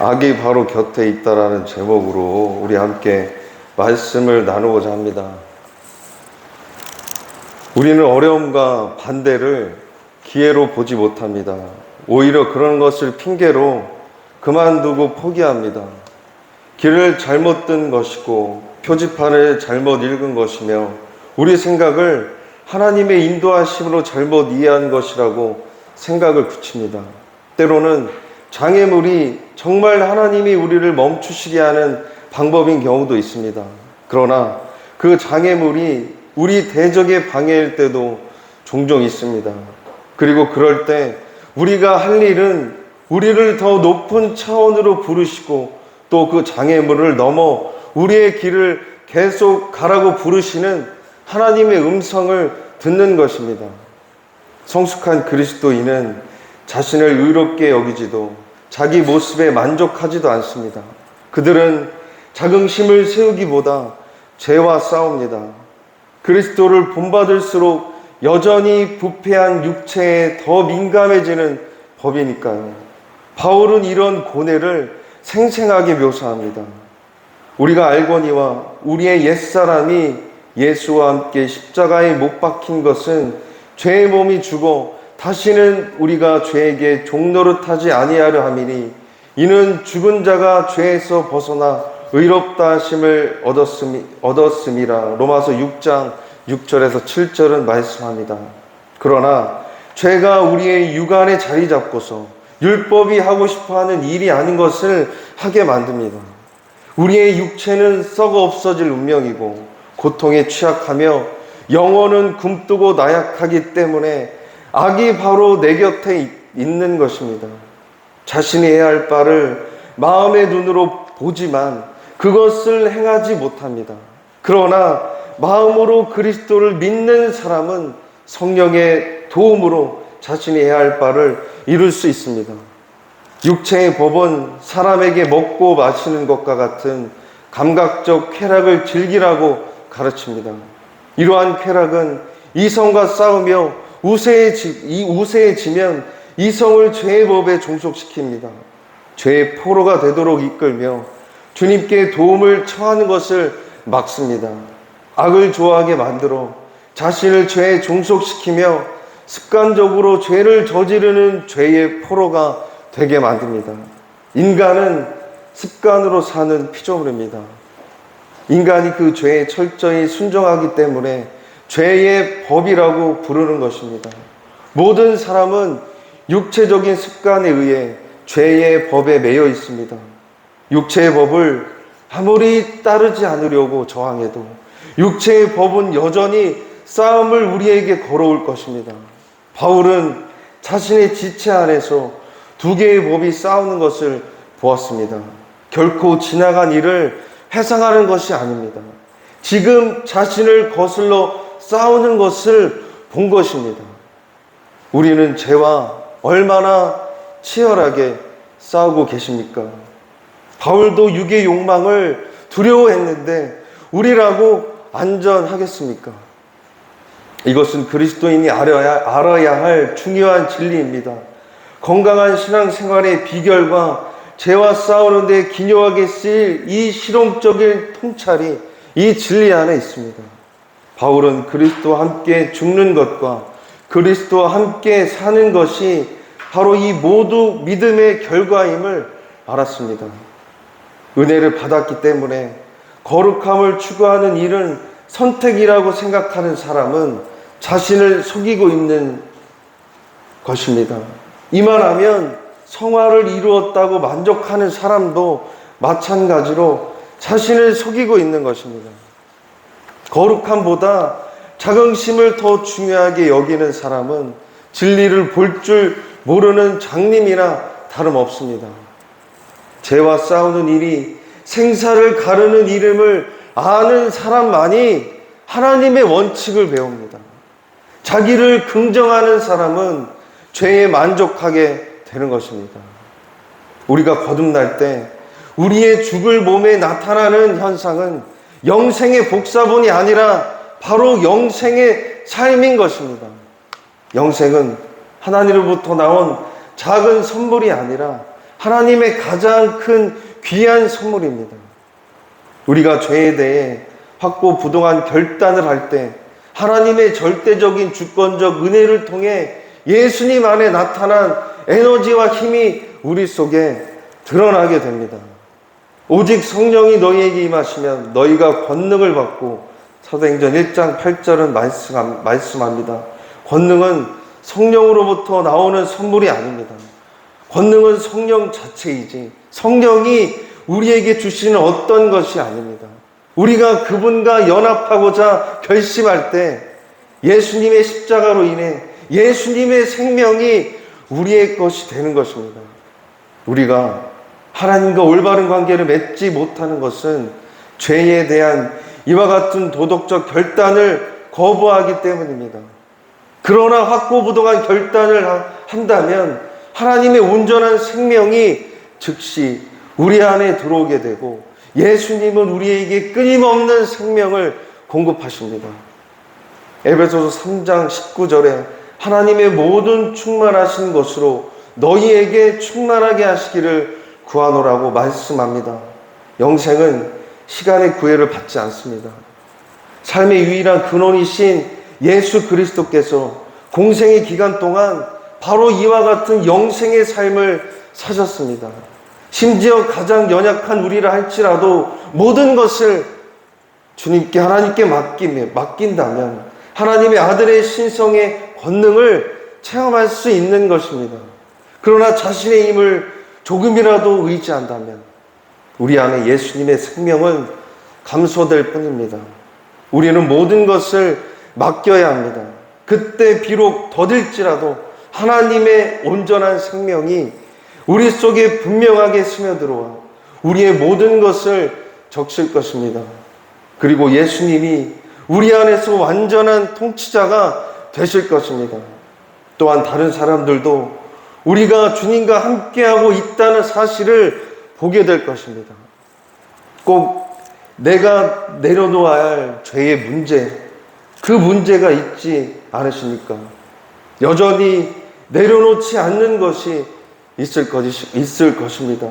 악이 바로 곁에 있다라는 제목으로 우리 함께 말씀을 나누고자 합니다. 우리는 어려움과 반대를 기회로 보지 못합니다. 오히려 그런 것을 핑계로 그만두고 포기합니다. 길을 잘못 든 것이고 표지판을 잘못 읽은 것이며 우리 생각을 하나님의 인도하심으로 잘못 이해한 것이라고 생각을 굳힙니다. 때로는 장애물이 정말 하나님이 우리를 멈추시게 하는 방법인 경우도 있습니다. 그러나 그 장애물이 우리 대적의 방해일 때도 종종 있습니다. 그리고 그럴 때 우리가 할 일은 우리를 더 높은 차원으로 부르시고 또 그 장애물을 넘어 우리의 길을 계속 가라고 부르시는 하나님의 음성을 듣는 것입니다. 성숙한 그리스도인은 자신을 의롭게 여기지도 자기 모습에 만족하지도 않습니다. 그들은 자긍심을 세우기보다 죄와 싸웁니다. 그리스도를 본받을수록 여전히 부패한 육체에 더 민감해지는 법이니까요. 바울은 이런 고뇌를 생생하게 묘사합니다. 우리가 알거니와 우리의 옛사람이 예수와 함께 십자가에 못 박힌 것은 죄의 몸이 죽어 다시는 우리가 죄에게 종노릇하지 아니하려 함이니 이는 죽은 자가 죄에서 벗어나 의롭다 하심을 얻었음이라. 로마서 6장 6절에서 7절은 말씀합니다. 그러나 죄가 우리의 육안에 자리 잡고서 율법이 하고 싶어하는 일이 아닌 것을 하게 만듭니다. 우리의 육체는 썩어 없어질 운명이고 고통에 취약하며 영혼은 굼뜨고 나약하기 때문에 악이 바로 내 곁에 있는 것입니다. 자신이 해야 할 바를 마음의 눈으로 보지만 그것을 행하지 못합니다. 그러나 마음으로 그리스도를 믿는 사람은 성령의 도움으로 자신이 해야 할 바를 이룰 수 있습니다. 육체의 법은 사람에게 먹고 마시는 것과 같은 감각적 쾌락을 즐기라고 가르칩니다. 이러한 쾌락은 이성과 싸우며 우세해지면 이성을 죄의 법에 종속시킵니다. 죄의 포로가 되도록 이끌며 주님께 도움을 청하는 것을 막습니다. 악을 좋아하게 만들어 자신을 죄에 종속시키며 습관적으로 죄를 저지르는 죄의 포로가 되게 만듭니다. 인간은 습관으로 사는 피조물입니다. 인간이 그 죄에 철저히 순종하기 때문에 죄의 법이라고 부르는 것입니다. 모든 사람은 육체적인 습관에 의해 죄의 법에 매여 있습니다. 육체의 법을 아무리 따르지 않으려고 저항해도 육체의 법은 여전히 싸움을 우리에게 걸어올 것입니다. 바울은 자신의 지체 안에서 두 개의 법이 싸우는 것을 보았습니다. 결코 지나간 일을 회상하는 것이 아닙니다. 지금 자신을 거슬러 싸우는 것을 본 것입니다. 우리는 죄와 얼마나 치열하게 싸우고 계십니까? 바울도 육의 욕망을 두려워했는데 우리라고 안전하겠습니까? 이것은 그리스도인이 알아야 할 중요한 진리입니다. 건강한 신앙생활의 비결과 죄와 싸우는 데 기묘하게 쓰일 이 실용적인 통찰이 이 진리 안에 있습니다. 바울은 그리스도와 함께 죽는 것과 그리스도와 함께 사는 것이 바로 이 모두 믿음의 결과임을 알았습니다. 은혜를 받았기 때문에 거룩함을 추구하는 일은 선택이라고 생각하는 사람은 자신을 속이고 있는 것입니다. 이만하면 성화를 이루었다고 만족하는 사람도 마찬가지로 자신을 속이고 있는 것입니다. 거룩함보다 자긍심을 더 중요하게 여기는 사람은 진리를 볼 줄 모르는 장님이나 다름없습니다. 죄와 싸우는 일이 생사를 가르는 이름을 아는 사람만이 하나님의 원칙을 배웁니다. 자기를 긍정하는 사람은 죄에 만족하게 되는 것입니다. 우리가 거듭날 때 우리의 죽을 몸에 나타나는 현상은 영생의 복사본이 아니라 바로 영생의 삶인 것입니다. 영생은 하나님으로부터 나온 작은 선물이 아니라 하나님의 가장 큰 귀한 선물입니다. 우리가 죄에 대해 확고부동한 결단을 할 때 하나님의 절대적인 주권적 은혜를 통해 예수님 안에 나타난 에너지와 힘이 우리 속에 드러나게 됩니다. 오직 성령이 너희에게 임하시면 너희가 권능을 받고, 사도행전 1장 8절은 말씀합니다. 권능은 성령으로부터 나오는 선물이 아닙니다. 권능은 성령 자체이지 성령이 우리에게 주시는 어떤 것이 아닙니다. 우리가 그분과 연합하고자 결심할 때 예수님의 십자가로 인해 예수님의 생명이 우리의 것이 되는 것입니다. 우리가 하나님과 올바른 관계를 맺지 못하는 것은 죄에 대한 이와 같은 도덕적 결단을 거부하기 때문입니다. 그러나 확고부동한 결단을 한다면 하나님의 온전한 생명이 즉시 우리 안에 들어오게 되고 예수님은 우리에게 끊임없는 생명을 공급하십니다. 에베소서 3장 19절에 하나님의 모든 충만하신 것으로 너희에게 충만하게 하시기를 구하노라고 말씀합니다. 영생은 시간의 구애를 받지 않습니다. 삶의 유일한 근원이신 예수 그리스도께서 공생의 기간 동안 바로 이와 같은 영생의 삶을 사셨습니다. 심지어 가장 연약한 우리라 할지라도 모든 것을 주님께 하나님께 맡긴다면 하나님의 아들의 신성의 권능을 체험할 수 있는 것입니다. 그러나 자신의 힘을 조금이라도 의지한다면 우리 안에 예수님의 생명은 감소될 뿐입니다. 우리는 모든 것을 맡겨야 합니다. 그때 비록 더딜지라도 하나님의 온전한 생명이 우리 속에 분명하게 스며들어와 우리의 모든 것을 적실 것입니다. 그리고 예수님이 우리 안에서 완전한 통치자가 되실 것입니다. 또한 다른 사람들도 우리가 주님과 함께하고 있다는 사실을 보게 될 것입니다. 꼭 내가 내려놓아야 할 죄의 문제, 그 문제가 있지 않으십니까? 여전히 내려놓지 않는 것이 있을 것입니다.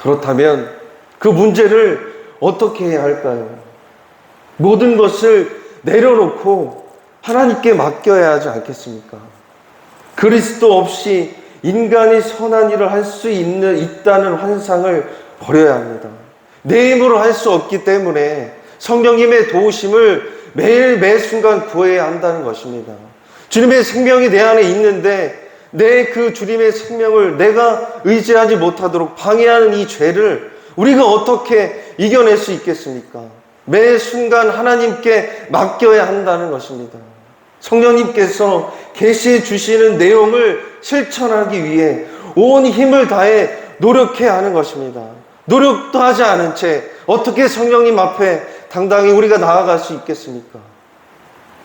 그렇다면 그 문제를 어떻게 해야 할까요? 모든 것을 내려놓고 하나님께 맡겨야 하지 않겠습니까? 그리스도 없이 인간이 선한 일을 할 수 있다는 환상을 버려야 합니다. 내 힘으로 할 수 없기 때문에 성령님의 도우심을 매일 매 순간 구해야 한다는 것입니다. 주님의 생명이 내 안에 있는데 내 그 주님의 생명을 내가 의지하지 못하도록 방해하는 이 죄를 우리가 어떻게 이겨낼 수 있겠습니까? 매 순간 하나님께 맡겨야 한다는 것입니다. 성령님께서 계시해 주시는 내용을 실천하기 위해 온 힘을 다해 노력해야 하는 것입니다. 노력도 하지 않은 채 어떻게 성령님 앞에 당당히 우리가 나아갈 수 있겠습니까?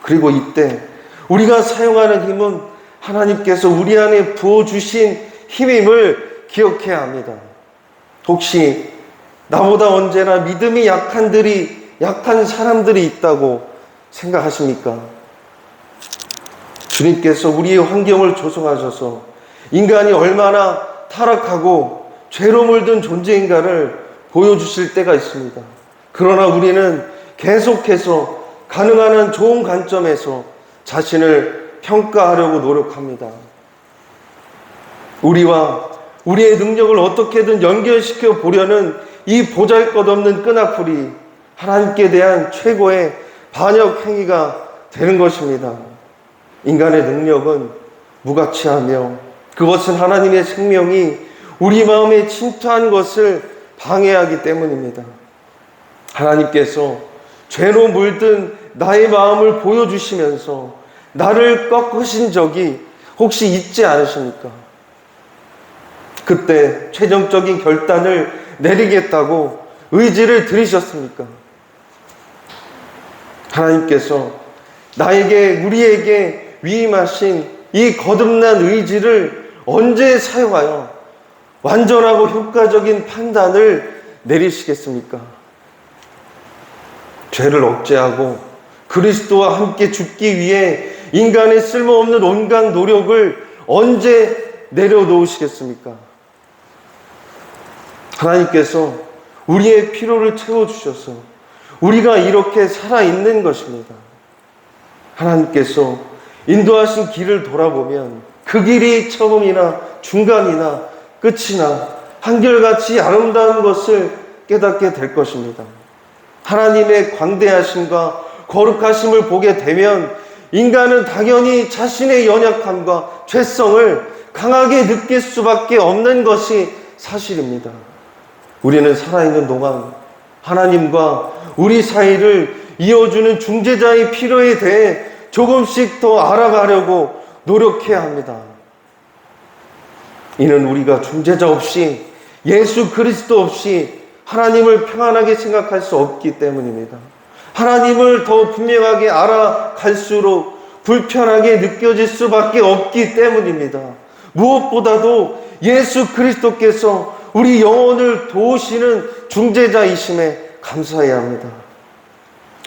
그리고 이때 우리가 사용하는 힘은 하나님께서 우리 안에 부어주신 힘임을 기억해야 합니다. 혹시 나보다 언제나 믿음이 약한 사람들이 있다고 생각하십니까? 주님께서 우리의 환경을 조성하셔서 인간이 얼마나 타락하고 죄로 물든 존재인가를 보여주실 때가 있습니다. 그러나 우리는 계속해서 가능한 한 좋은 관점에서 자신을 평가하려고 노력합니다. 우리와 우리의 능력을 어떻게든 연결시켜 보려는 이 보잘것없는 끈앞풀이 하나님께 대한 최고의 반역 행위가 되는 것입니다. 인간의 능력은 무가치하며 그것은 하나님의 생명이 우리 마음에 침투한 것을 방해하기 때문입니다. 하나님께서 죄로 물든 나의 마음을 보여주시면서 나를 꺾으신 적이 혹시 있지 않으십니까? 그때 최종적인 결단을 내리겠다고 의지를 들이셨습니까? 하나님께서 우리에게 위임하신 이 거듭난 의지를 언제 사용하여 완전하고 효과적인 판단을 내리시겠습니까? 죄를 억제하고 그리스도와 함께 죽기 위해 인간의 쓸모없는 온갖 노력을 언제 내려놓으시겠습니까? 하나님께서 우리의 필요를 채워주셔서 우리가 이렇게 살아있는 것입니다. 하나님께서 인도하신 길을 돌아보면 그 길이 처음이나 중간이나 끝이나 한결같이 아름다운 것을 깨닫게 될 것입니다. 하나님의 광대하심과 거룩하심을 보게 되면 인간은 당연히 자신의 연약함과 죄성을 강하게 느낄 수밖에 없는 것이 사실입니다. 우리는 살아있는 동안 하나님과 우리 사이를 이어주는 중재자의 필요에 대해 조금씩 더 알아가려고 노력해야 합니다. 이는 우리가 중재자 없이, 예수 그리스도 없이 하나님을 평안하게 생각할 수 없기 때문입니다. 하나님을 더 분명하게 알아갈수록 불편하게 느껴질 수밖에 없기 때문입니다. 무엇보다도 예수 그리스도께서 우리 영혼을 도우시는 중재자이심에 감사해야 합니다.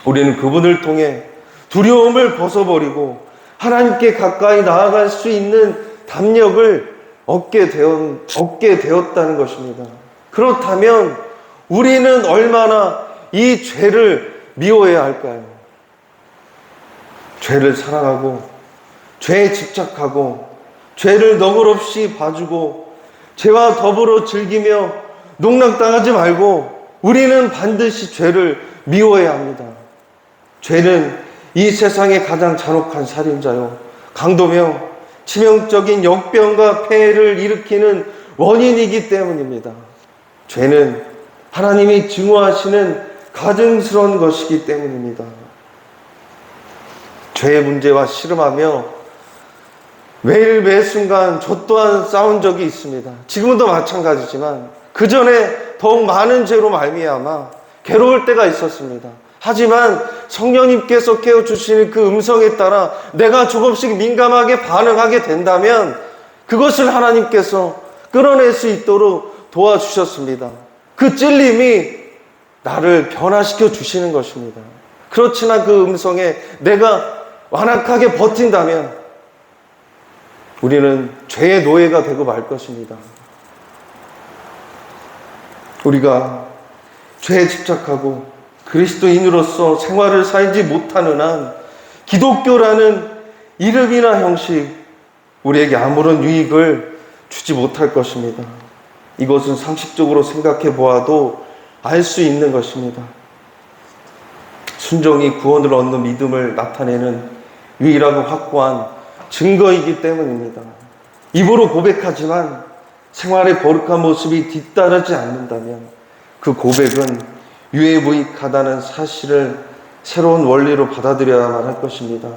우리는 그분을 통해 두려움을 벗어버리고 하나님께 가까이 나아갈 수 있는 담력을 얻게 되었다는 것입니다. 그렇다면 우리는 얼마나 이 죄를 미워해야 할까요? 죄를 사랑하고 죄에 집착하고 죄를 너그럽이 봐주고 죄와 더불어 즐기며 농락당하지 말고 우리는 반드시 죄를 미워해야 합니다. 죄는 이 세상의 가장 잔혹한 살인자요, 강도며 치명적인 역병과 폐해를 일으키는 원인이기 때문입니다. 죄는 하나님이 증오하시는 가증스러운 것이기 때문입니다. 죄의 문제와 씨름하며 매일 매 순간 저 또한 싸운 적이 있습니다. 지금도 마찬가지지만 그 전에 더욱 많은 죄로 말미암아 괴로울 때가 있었습니다. 하지만 성령님께서 깨워주시는 그 음성에 따라 내가 조금씩 민감하게 반응하게 된다면 그것을 하나님께서 끌어낼 수 있도록 도와주셨습니다. 그 찔림이 나를 변화시켜 주시는 것입니다. 그렇지만 그 음성에 내가 완악하게 버틴다면 우리는 죄의 노예가 되고 말 것입니다. 우리가 죄에 집착하고 그리스도인으로서 생활을 살지 못하는 한 기독교라는 이름이나 형식 우리에게 아무런 유익을 주지 못할 것입니다. 이것은 상식적으로 생각해 보아도 알 수 있는 것입니다. 순종이 구원을 얻는 믿음을 나타내는 유일하고 확고한 증거이기 때문입니다. 입으로 고백하지만 생활의 거룩한 모습이 뒤따르지 않는다면 그 고백은 유해무익하다는 사실을 새로운 원리로 받아들여야만 할 것입니다.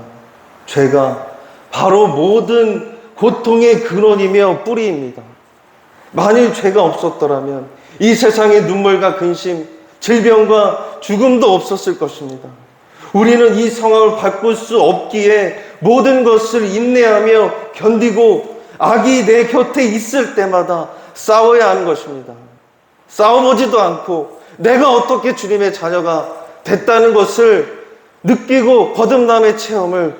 죄가 바로 모든 고통의 근원이며 뿌리입니다. 만일 죄가 없었더라면 이 세상에 눈물과 근심, 질병과 죽음도 없었을 것입니다. 우리는 이 상황을 바꿀 수 없기에 모든 것을 인내하며 견디고 악이 내 곁에 있을 때마다 싸워야 하는 것입니다. 싸워보지도 않고 내가 어떻게 주님의 자녀가 됐다는 것을 느끼고 거듭남의 체험을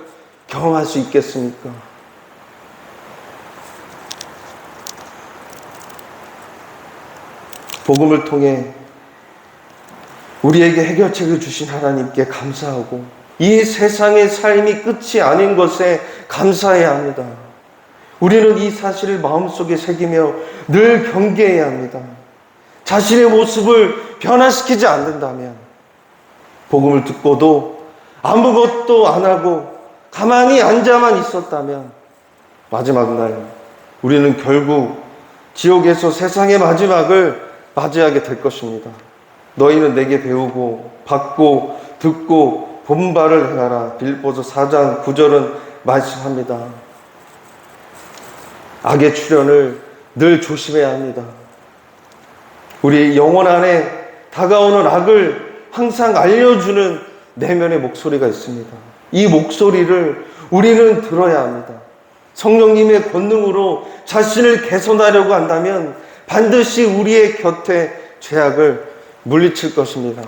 경험할 수 있겠습니까? 복음을 통해 우리에게 해결책을 주신 하나님께 감사하고 이 세상의 삶이 끝이 아닌 것에 감사해야 합니다. 우리는 이 사실을 마음속에 새기며 늘 경계해야 합니다. 자신의 모습을 변화시키지 않는다면 복음을 듣고도 아무것도 안 하고 가만히 앉아만 있었다면 마지막 날 우리는 결국 지옥에서 세상의 마지막을 맞이하게 될 것입니다. 너희는 내게 배우고 받고 듣고 본바를 행하라. 빌립보서 4장 9절은 말씀합니다. 악의 출현을 늘 조심해야 합니다. 우리 영혼 안에 다가오는 악을 항상 알려주는 내면의 목소리가 있습니다. 이 목소리를 우리는 들어야 합니다. 성령님의 권능으로 자신을 개선하려고 한다면 반드시 우리의 곁에 죄악을 물리칠 것입니다.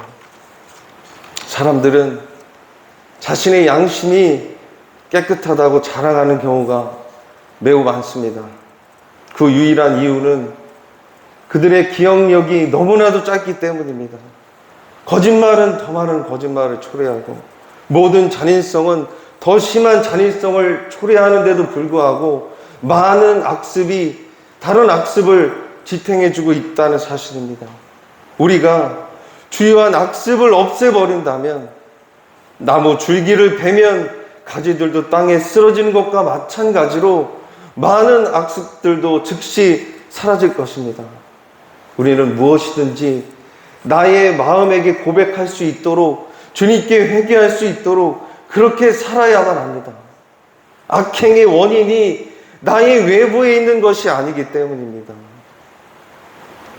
사람들은 자신의 양심이 깨끗하다고 자랑하는 경우가 매우 많습니다. 그 유일한 이유는 그들의 기억력이 너무나도 짧기 때문입니다. 거짓말은 더 많은 거짓말을 초래하고 모든 잔인성은 더 심한 잔인성을 초래하는데도 불구하고 많은 악습이 다른 악습을 지탱해주고 있다는 사실입니다. 우리가 주요한 악습을 없애버린다면 나무 줄기를 베면 가지들도 땅에 쓰러지는 것과 마찬가지로 많은 악습들도 즉시 사라질 것입니다. 우리는 무엇이든지 나의 마음에게 고백할 수 있도록 주님께 회개할 수 있도록 그렇게 살아야만 합니다. 악행의 원인이 나의 외부에 있는 것이 아니기 때문입니다.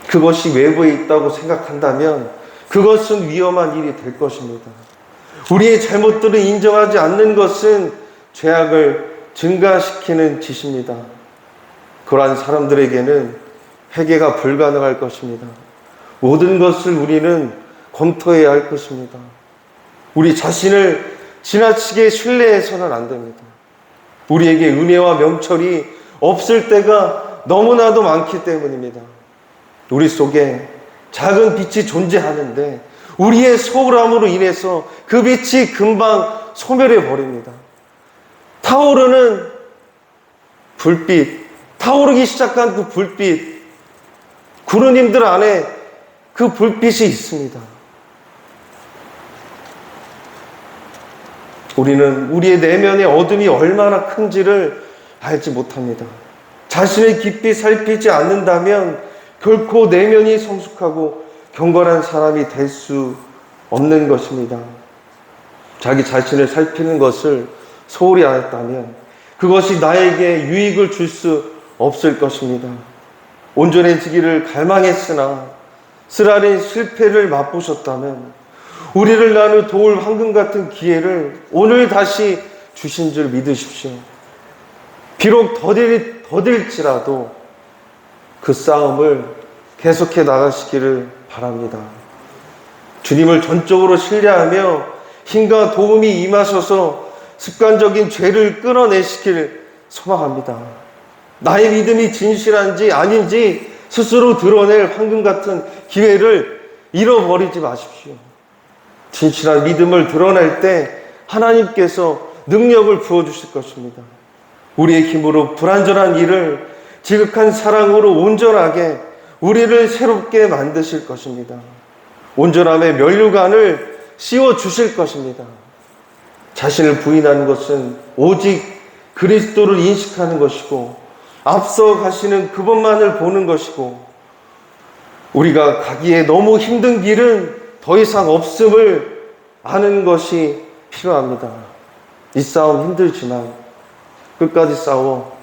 그것이 외부에 있다고 생각한다면 그것은 위험한 일이 될 것입니다. 우리의 잘못들을 인정하지 않는 것은 죄악을 증가시키는 짓입니다. 그러한 사람들에게는 회개가 불가능할 것입니다. 모든 것을 우리는 검토해야 할 것입니다. 우리 자신을 지나치게 신뢰해서는 안 됩니다. 우리에게 은혜와 명철이 없을 때가 너무나도 많기 때문입니다. 우리 속에 작은 빛이 존재하는데 우리의 소홀함으로 인해서 그 빛이 금방 소멸해 버립니다. 타오르는 불빛, 타오르기 시작한 그 불빛, 구루님들 안에 그 불빛이 있습니다. 우리는 우리의 내면의 어둠이 얼마나 큰지를 알지 못합니다. 자신을 깊이 살피지 않는다면 결코 내면이 성숙하고 경건한 사람이 될 수 없는 것입니다. 자기 자신을 살피는 것을 소홀히 하였다면 그것이 나에게 유익을 줄 수 없을 것입니다. 온전해지기를 갈망했으나 쓰라린 실패를 맛보셨다면 우리를 나누 도울 황금 같은 기회를 오늘 다시 주신 줄 믿으십시오. 비록 더딜지라도 그 싸움을 계속해 나가시기를 바랍니다. 주님을 전적으로 신뢰하며 힘과 도움이 임하셔서 습관적인 죄를 끊어내시길 소망합니다. 나의 믿음이 진실한지 아닌지 스스로 드러낼 황금 같은 기회를 잃어버리지 마십시오. 진실한 믿음을 드러낼 때 하나님께서 능력을 부어주실 것입니다. 우리의 힘으로 불완전한 일을 지극한 사랑으로 온전하게 우리를 새롭게 만드실 것입니다. 온전함의 면류관을 씌워주실 것입니다. 자신을 부인하는 것은 오직 그리스도를 인식하는 것이고 앞서 가시는 그분만을 보는 것이고 우리가 가기에 너무 힘든 길은 더 이상 없음을 아는 것이 필요합니다. 이 싸움 힘들지만 끝까지 싸워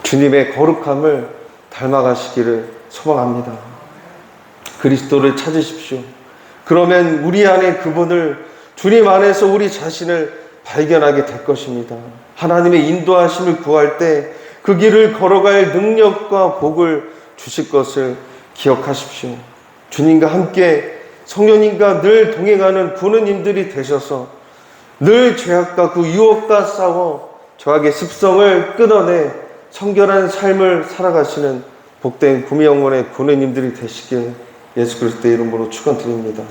주님의 거룩함을 닮아가시기를 소망합니다. 그리스도를 찾으십시오. 그러면 우리 안에 그분을 주님 안에서 우리 자신을 발견하게 될 것입니다. 하나님의 인도하심을 구할 때 그 길을 걸어갈 능력과 복을 주실 것을 기억하십시오. 주님과 함께 성령님과 늘 동행하는 구원님들이 되셔서 늘 죄악과 그 유혹과 싸워 저악의 습성을 끊어내 성결한 삶을 살아가시는 복된 구미영원의 구원님들이 되시길 예수 그리스도의 이름으로 축원드립니다.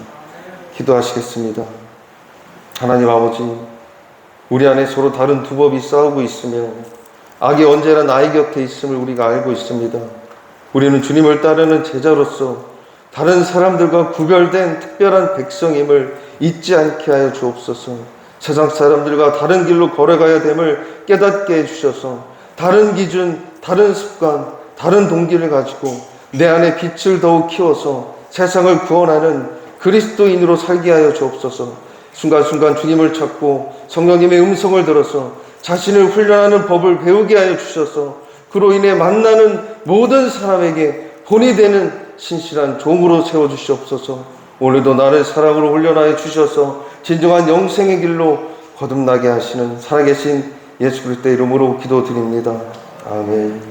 기도하시겠습니다. 하나님 아버지, 우리 안에 서로 다른 두 법이 싸우고 있으며 악이 언제나 나의 곁에 있음을 우리가 알고 있습니다. 우리는 주님을 따르는 제자로서 다른 사람들과 구별된 특별한 백성임을 잊지 않게 하여 주옵소서. 세상 사람들과 다른 길로 걸어가야 됨을 깨닫게 해주셔서 다른 기준, 다른 습관, 다른 동기를 가지고 내 안에 빛을 더욱 키워서 세상을 구원하는 그리스도인으로 살게 하여 주옵소서. 순간순간 주님을 찾고 성령님의 음성을 들어서 자신을 훈련하는 법을 배우게 하여 주셔서 그로 인해 만나는 모든 사람에게 본이 되는 신실한 종으로 세워주시옵소서. 오늘도 나를 사랑으로 훈련하여 주셔서 진정한 영생의 길로 거듭나게 하시는 살아계신 예수 그리스도의 이름으로 기도드립니다. 아멘.